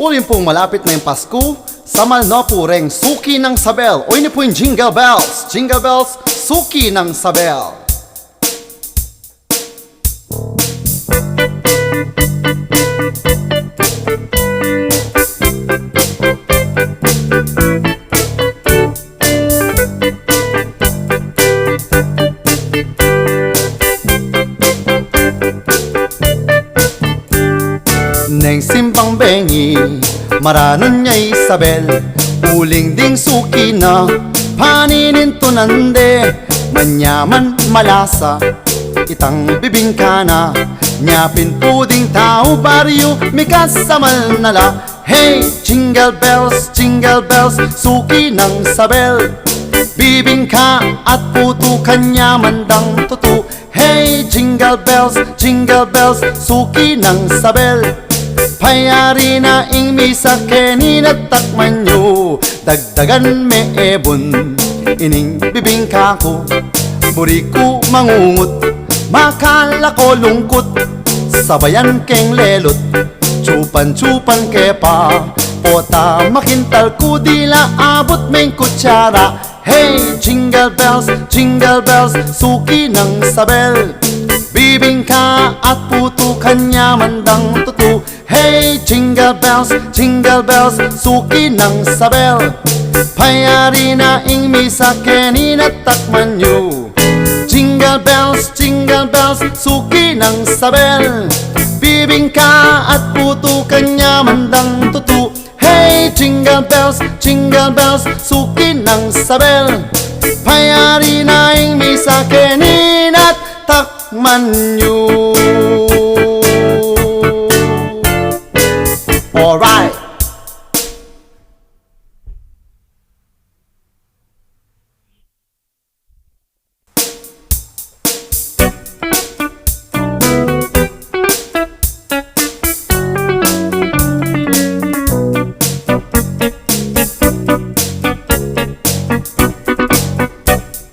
Uling pong malapit na yung Pasko, samal na po reng suki ng sabel. O ini po yung jingle bells, suki ng sabel. Neng simpang bengi, maranon niya Isabel, uling ding suki na paninintunan de. Manyaman malasa, itang bibingka na, nyapin puding tao baryo, mikas samal nala. Hey, jingle bells, suki ng sabel, bibingka at puto kanya mandang tutu. Hey, jingle bells, suki ng sabel, payari na ing misa kenina takman nyo, dagdagan me ebon, ining bibingka ko, buri ko mangungot, makala ko lungkot, sabayan keng lelot, chupan kepa, pota makintal ko dila abot meng kutsara. Hey, jingle bells, suki ng sabel, bibingka at puto kanya mandang tutu. Hey, jingle bells, suki ng sabel, payari na ing misa kenina takman nyo. Jingle bells, suki ng sabel, bibingka at puto kanya mandang tutu. Hey, jingle bells, suki ng sabel, payari na ing misa kenina takman nyo. Alright.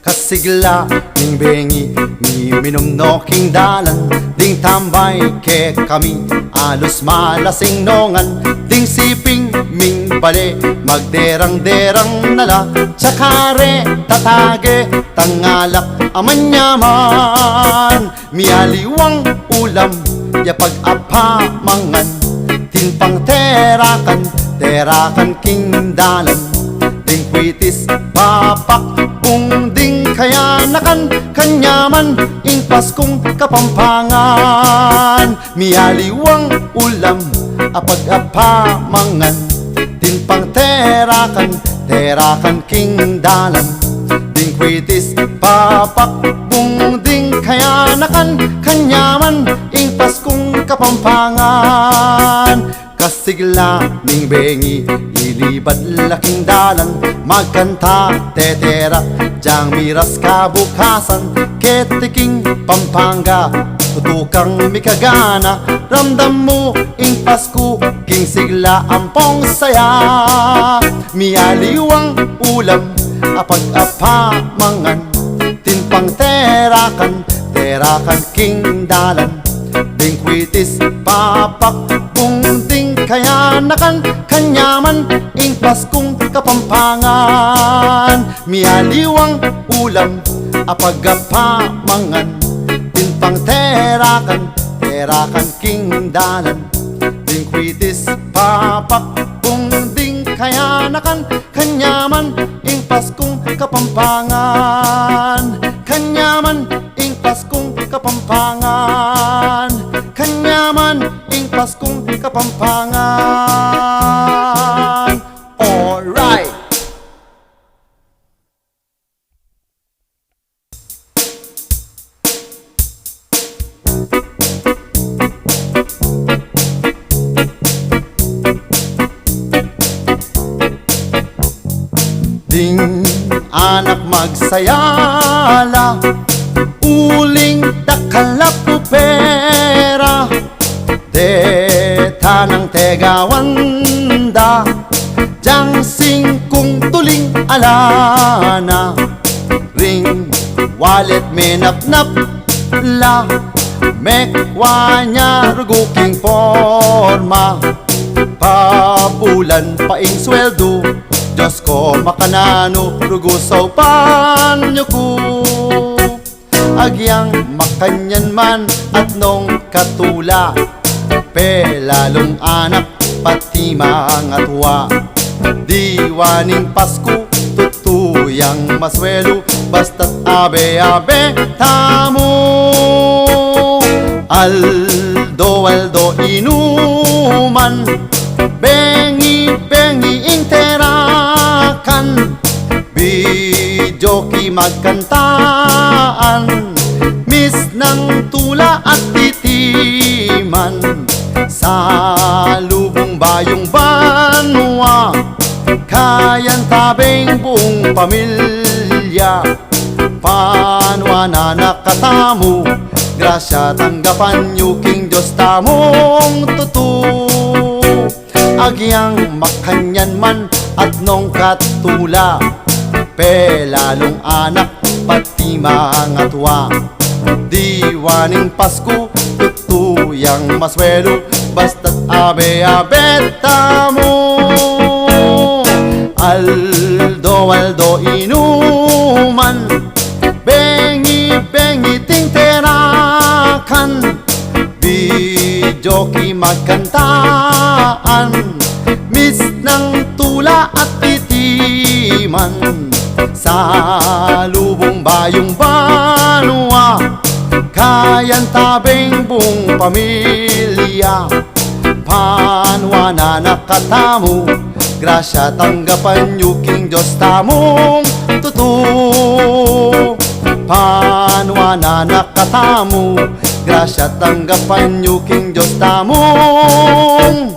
Kasigla ning bengi, mi minom no king dalan, ding tambay ke kami, alos malasing nongan, ding siping ming bale, magderang-derang nala, tsakare tatage, tangalak amanyaman, mialiwang ulam, yapag apamangan, tinpang terakan king dalan, ding kwitis papak kung ding kaya nakan kanyaman ing Paskong Kapampangan, mialiwang ulam apag apamangan, tinpang terakan king dalan, ding kwitis papak kung ding kaya nakan kanyaman ing Paskong Kapampangan. Kasigla ning bengi, ilibad laking dalan, magkanta tetera, jang miras kabukasan, ketiking Pampanga, tutukang mikagana, ramdam mo ing Pasko, king sigla ampong saya, mialiwang ulam, apag apamangan, tinpang terakan king dalan, ding kwitis papak kung ding kaya nakan kanyaman ing Paskong Kapampangan, mialiwang ulam apag apamangan, tinpang terakan king dalan, ding kwitis papak kung ding kaya nakan kanyaman ing Paskong Kapampangan, kanyaman ing Paskong Kapampangan, kanyaman ing Paskong Kapampangan. Alright. Ding anak magsayala, uling dakalap pera, de tanang tegawanda, jang singkung tuling alana, ring wallet menap-nap la, mekwanya ruguking forma, pa Dagan paing sweldo, Diyos ko makanano, rugusaw panyo ko. Agyang makanyan man at nung katula, pelalong anak pati mga tuwa. Diwaning Pasko, tutuyang maswelo, basta't abe-abe tamo. Aldo inuman, bengi interakan, bidyoki magkantaan, miss ng tula at titiman. Sa lubong bayong banwa, kayan tabing buong pamilya. Panwa na nakatamo, grasya tanggapan nyo king Diyos tamong tutu. Agyang makanyan man at nung katula, pelalong anak pati mga tuwa. Diwaning Pasko, tutuyang maswelo, basta't abe-abe tamo. Aldo inuman, bengi tingterakan, bidyoki magkantaan, miss ng tula at titiman. Sa lubong bayong banwa, kayan tabing buong pamilya. Panwa na nakatamo, grasya tanggapan nyo king Diyos tamong tutu. Panwa na nakatamo, grasya tanggapan nyo king Diyos tamong